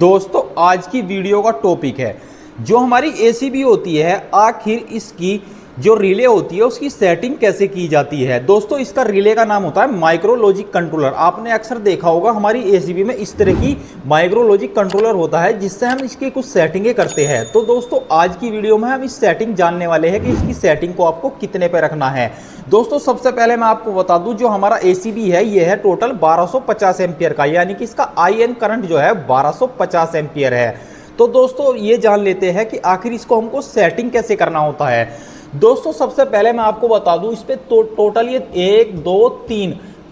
दोस्तों आज की वीडियो का टॉपिक है जो हमारी एसीबी होती है, आखिर इसकी जो रिले होती है उसकी सेटिंग कैसे की जाती है। दोस्तों इसका रिले का नाम होता है माइक्रो लॉजिक कंट्रोलर। आपने अक्सर देखा होगा हमारी एसीबी में इस तरह की माइक्रो लॉजिक कंट्रोलर होता है जिससे हम इसकी कुछ सेटिंगें करते हैं। तो दोस्तों आज की वीडियो में हम इस सेटिंग जानने वाले हैं कि इसकी सेटिंग को आपको कितने पे रखना है। दोस्तों सबसे पहले मैं आपको बता दूं जो हमारा एसीबी है ये है टोटल 1250 एम्पियर का, यानी कि इसका आईएन करंट जो है 1250 एम्पियर है। तो दोस्तों ये जान लेते हैं कि आखिर इसको हमको सेटिंग कैसे करना होता है। दोस्तों सबसे पहले मैं आपको बता दूं इस पे टोटल ये 1 2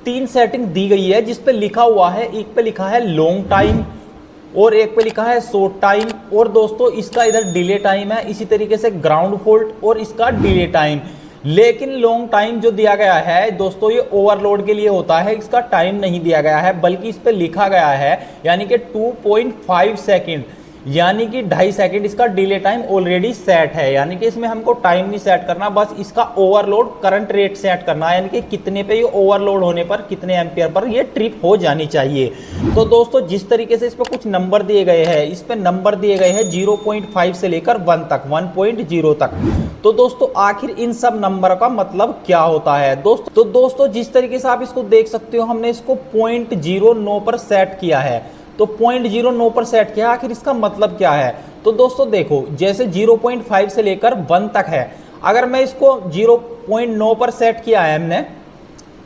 3 सेटिंग दी गई है, जिस पे लिखा हुआ है, एक पे लिखा है लॉन्ग टाइम और एक पे लिखा है शॉर्ट टाइम, और दोस्तों इसका इधर डिले टाइम है, इसी तरीके से ग्राउंड फॉल्ट और इसका डिले टाइम। लेकिन लॉन्ग टाइम जो दिया गया है दोस्तों ये ओवरलोड के लिए होता है, इसका टाइम नहीं दिया गया है, बल्कि इस पे लिखा गया है यानी कि 2.5 सेकेंड यानी कि 2.5 सेकेंड इसका डिले टाइम ऑलरेडी सेट है। यानी कि इसमें हमको टाइम नहीं सेट करना, बस इसका ओवरलोड करंट रेट सेट करना है, यानी कि कितने पे ये ओवरलोड होने पर कितने एम्पियर पर ये ट्रिप हो जानी चाहिए। तो दोस्तों जिस तरीके से इस पर कुछ नंबर दिए गए हैं, इस पे नंबर दिए गए हैं 0.5 से लेकर 1 तक, 1.0 तक। तो दोस्तों आखिर इन सब नंबर का मतलब क्या होता है दोस्तों? तो दोस्तों जिस तरीके से आप इसको देख सकते हो, हमने इसको 0.09 पर सेट किया है। तो 0.09 पर सेट किया, आखिर इसका मतलब क्या है? तो दोस्तों देखो जैसे 0.5 से लेकर 1 तक है, अगर मैं इसको 0.9 पर सेट किया है हमने,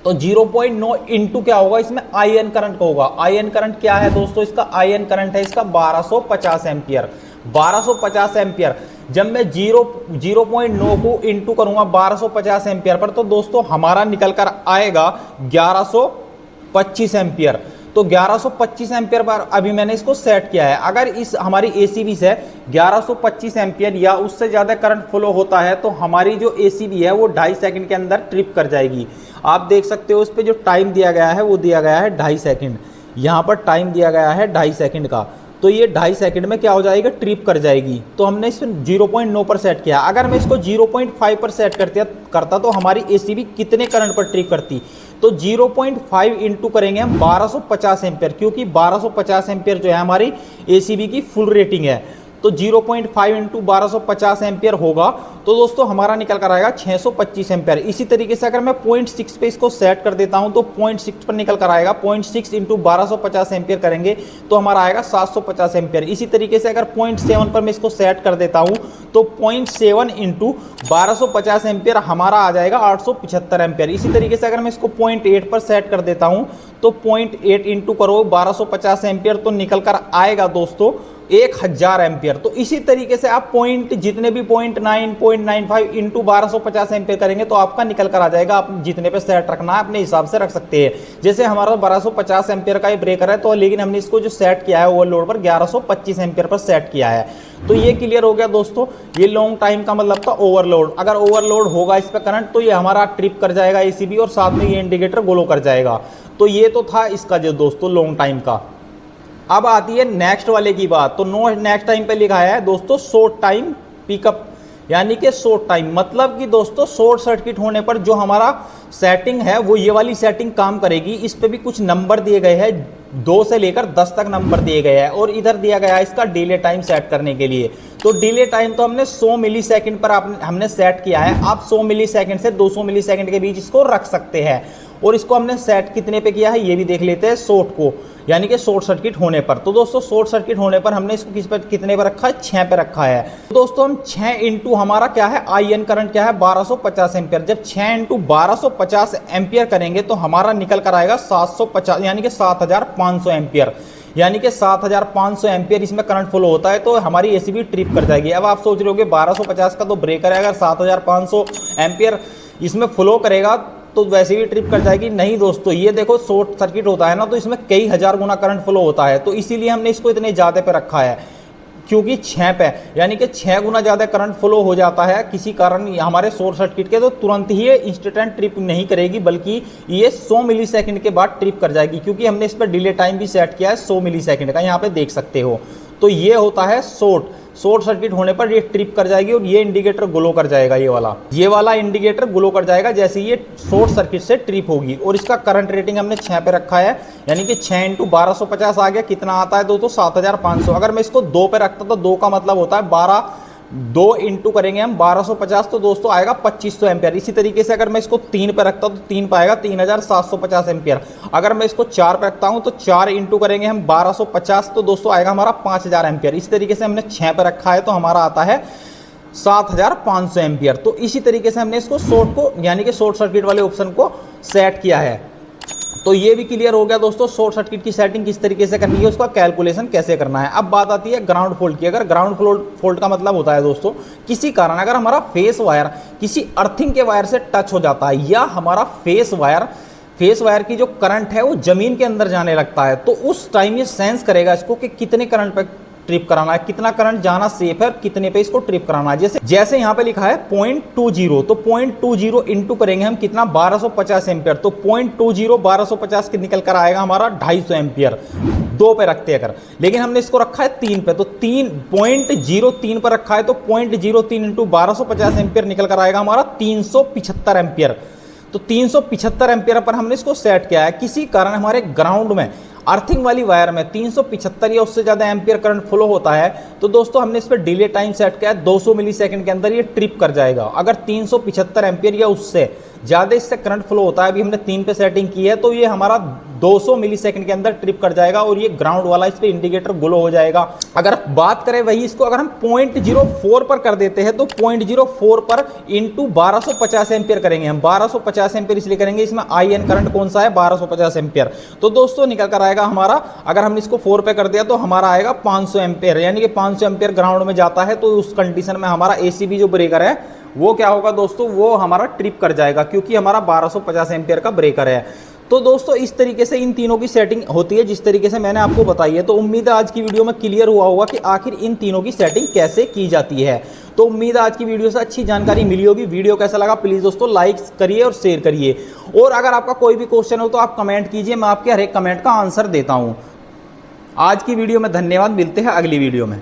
तो 0.9 इंटू क्या होगा, इसमें आईएन करंट होगा। आईएन करंट क्या है दोस्तों? इसका आईएन करंट है इसका 1250 एम्पियर। 1250 एम्पियर जब मैं 0.9 को इंटू करूंगा 1250 एम्पियर पर, तो दोस्तों हमारा निकल कर आएगा 1125 एम्पियर। तो 1125 एम्पियर पर अभी मैंने इसको सेट किया है। अगर इस हमारी एसीबी से 1125 एम्पियर या उससे ज़्यादा करंट फ्लो होता है तो हमारी जो एसीबी है वो 2.5 सेकंड के अंदर ट्रिप कर जाएगी। आप देख सकते हो इस पर जो टाइम दिया गया है वो दिया गया है 2.5 सेकंड। यहाँ पर टाइम दिया गया है 2.5 सेकंड का, तो ये 2.5 सेकंड में क्या हो जाएगा, ट्रिप कर जाएगी। तो हमने इस 0.9 पर सेट किया। अगर मैं इसको 0.5 पर सेट करता तो हमारी एसीबी कितने करंट पर ट्रिप करती? तो 0.5 इंटू करेंगे हम 1250 एम्पियर, क्योंकि 1250 एम्पियर जो है हमारी एसीबी की फुल रेटिंग है। तो 0.5 इंटू 1250 एम्पियर होगा, तो दोस्तों हमारा निकल कर आएगा 625 एम्पियर। इसी तरीके से अगर मैं 0.6 पे इसको सेट कर देता हूं तो 0.6 पर निकल कर आएगा, 0.6 इंटू 1250 एम्पियर करेंगे तो हमारा आएगा 750 एम्पियर। इसी तरीके से अगर 0.7 पर मैं इसको सेट कर देता हूं तो 0.7 इंटू 1250 एम्पियर हमारा आ जाएगा 875 एम्पियर। इसी तरीके से अगर मैं इसको 0.8 पर सेट कर देता हूं तो 0.8 इंटू करो 1250 एम्पियर, तो निकल कर आएगा दोस्तों 1000 एम्पियर। तो इसी तरीके से आप पॉइंट जितने भी 0.9 0.95 इंटू 1250 एम्पियर करेंगे तो आपका निकल कर आ जाएगा। आप जितने पे सेट रखना है अपने हिसाब से रख सकते हैं। जैसे हमारा 1250 एम्पियर का ये ब्रेकर है, तो लेकिन हमने इसको जो सेट किया है ओवरलोड पर 1125 एम्पियर पर सेट किया है। तो ये क्लियर हो गया दोस्तों। ये लॉन्ग टाइम का मतलब था ओवरलोड। अगर ओवरलोड होगा इस पर करंट तो ये हमारा ट्रिप कर जाएगा एसीबी, और साथ में ये इंडिकेटर ग्लो कर जाएगा। तो ये तो था इसका जो दोस्तों लॉन्ग टाइम का। अब आती है नेक्स्ट वाले की बात। तो नेक्स्ट टाइम पे लिखा है दोस्तों शॉर्ट टाइम पिकअप, यानी कि शॉर्ट टाइम मतलब कि दोस्तों शॉर्ट सर्किट होने पर जो हमारा सेटिंग है वो ये वाली सेटिंग काम करेगी। इस पे भी कुछ नंबर दिए गए हैं, 2 से लेकर 10 तक नंबर दिए गए हैं, और इधर दिया गया है इसका डिले टाइम सेट करने के लिए। तो डिले टाइम तो हमने 100 मिली सेकेंड पर हमने सेट किया है। आप 100 मिली सेकेंड से 200 मिली सेकेंड के बीच इसको रख सकते हैं। और इसको हमने सेट कितने पे किया है ये भी देख लेते हैं, शॉर्ट को, यानी कि शॉर्ट सर्किट होने पर। तो दोस्तों शॉर्ट सर्किट होने पर हमने इसको किस पर कितने पर रखा है, 6 पे रखा है। तो दोस्तों हम 6 इंटू हमारा क्या है, आईएन करंट क्या है 1250 एम्पियर। जब 6 इंटू 1250 एम्पियर करेंगे तो हमारा निकल कर आएगा 750 यानी कि 7500 एम्पियर। यानी कि 7500 एम्पियर इसमें करंट फ्लो होता है, तो हमारी एसीबी ट्रिप कर जाएगी। अब आप सोच रहे होगे 1250 का तो ब्रेकर है, अगर 7500 एम्पियर इसमें फ्लो करेगा तो वैसे भी ट्रिप कर जाएगी। नहीं दोस्तों, ये देखो शॉर्ट सर्किट होता है ना, तो इसमें कई हजार गुना करंट फ्लो होता है, तो इसीलिए हमने इसको इतने ज़्यादा पे रखा है, क्योंकि 6 पे यानी कि 6 गुना ज़्यादा करंट फ्लो हो जाता है किसी कारण हमारे शॉर्ट सर्किट के, तो तुरंत ही ये इंस्टेंट ट्रिप नहीं करेगी, बल्कि ये 100 मिली सेकेंड के बाद ट्रिप कर जाएगी, क्योंकि हमने इस पर डिले टाइम भी सेट किया है 100 मिली सेकेंड का, यहाँ पे देख सकते हो। तो ये होता है शॉर्ट शॉर्ट सर्किट होने पर ये ट्रिप कर जाएगी और ये इंडिकेटर ग्लो कर जाएगा, ये वाला इंडिकेटर ग्लो कर जाएगा जैसे ये शॉर्ट सर्किट से ट्रिप होगी। और इसका करंट रेटिंग हमने 6 पे रखा है, यानी कि 6 × 1250 आ गया, कितना आता है दोस्तों 7500। अगर मैं इसको 2 पे रखता तो 2 का मतलब होता है 2 इंटू करेंगे हम 1250 तो दोस्तों आएगा 2500 एम्पियर। इसी तरीके से अगर मैं इसको 3 पे रखता हूं तो 3 पाएगा 3750 एम्पियर। अगर मैं इसको 4 पे रखता हूं तो 4 इंटू करेंगे हम 1250 तो दोस्तों आएगा हमारा 5000 एम्पियर। इसी तरीके से हमने 6 पे रखा है तो हमारा आता है 7500 एम्पियर। तो इसी तरीके से हमने इसको शॉर्ट को यानी कि शॉर्ट सर्किट वाले ऑप्शन को सेट किया है। तो ये भी क्लियर हो गया दोस्तों शॉर्ट सर्किट की सेटिंग किस तरीके से करनी है, उसका कैलकुलेशन कैसे करना है। अब बात आती है ग्राउंड फॉल्ट की। अगर ग्राउंड फॉल्ट का मतलब होता है दोस्तों किसी कारण अगर हमारा फेस वायर किसी अर्थिंग के वायर से टच हो जाता है या हमारा फेस वायर की जो करंट है वो जमीन के अंदर जाने लगता है, तो उस टाइम ये सेंस करेगा इसको कि कितने करंट पे ट्रिप कराना है, कितना करंट जाना सेफ है, कितने पे इसको ट्रिप कराना है। जैसे यहाँ पे लिखा है 0.20 तो 0.20 इंटू करेंगे हम कितना 1250 एम्पियर। तो 0.20 1250 के निकल कर आएगा हमारा 250 एम्पियर 2 पे रखते हैं अगर। लेकिन हमने इसको रखा है 3 पे, तो 3.03 पर रखा है तो 0.03 इंटू 1250 एम्पियर निकल कर आएगा हमारा 375 एम्पियर। तो 375 एम्पियर पर हमने इसको सेट किया है। किसी कारण हमारे ग्राउंड में अर्थिंग वाली वायर में 375 या उससे ज़्यादा एम्पियर करंट फ्लो होता है तो दोस्तों हमने इस पर डिले टाइम सेट किया है 200 मिली सेकंड के अंदर ये ट्रिप कर जाएगा। अगर 375 एम्पियर या उससे ज़्यादा इससे करंट फ्लो होता है, अभी हमने 3 पे सेटिंग की है, तो ये हमारा 200 मिली सेकंड के अंदर ट्रिप कर जाएगा और ये ग्राउंड वाला इस पर इंडिकेटर ग्लो हो जाएगा। अगर बात करें वही इसको अगर हम 0.04 पर कर देते हैं तो 0.04 पर इंटू 1250 एम्पियर करेंगे हम। 1250 एम्पियर इसलिए करेंगे इसमें IN करंट कौन सा है 1250 एम्पियर। तो दोस्तों निकल कर आएगा हमारा, अगर हमने इसको 4 पे कर दिया तो हमारा आएगा 500 एम्पियर, यानी कि 500 एम्पियर ग्राउंड में जाता है तो उस कंडीशन में हमारा ACB जो ब्रेकर है वो क्या होगा दोस्तों, वो हमारा ट्रिप कर जाएगा क्योंकि हमारा 1250 एम्पियर का ब्रेकर है। तो दोस्तों इस तरीके से इन तीनों की सेटिंग होती है जिस तरीके से मैंने आपको बताई है। तो उम्मीद है आज की वीडियो में क्लियर हुआ होगा कि आखिर इन तीनों की सेटिंग कैसे की जाती है। तो उम्मीद है आज की वीडियो से अच्छी जानकारी मिली होगी। वीडियो कैसा लगा प्लीज़ दोस्तों लाइक करिए और शेयर करिए, और अगर आपका कोई भी क्वेश्चन हो तो आप कमेंट कीजिए, मैं आपके हर एक कमेंट का आंसर देता हूँ। आज की वीडियो में धन्यवाद, मिलते हैं अगली वीडियो में।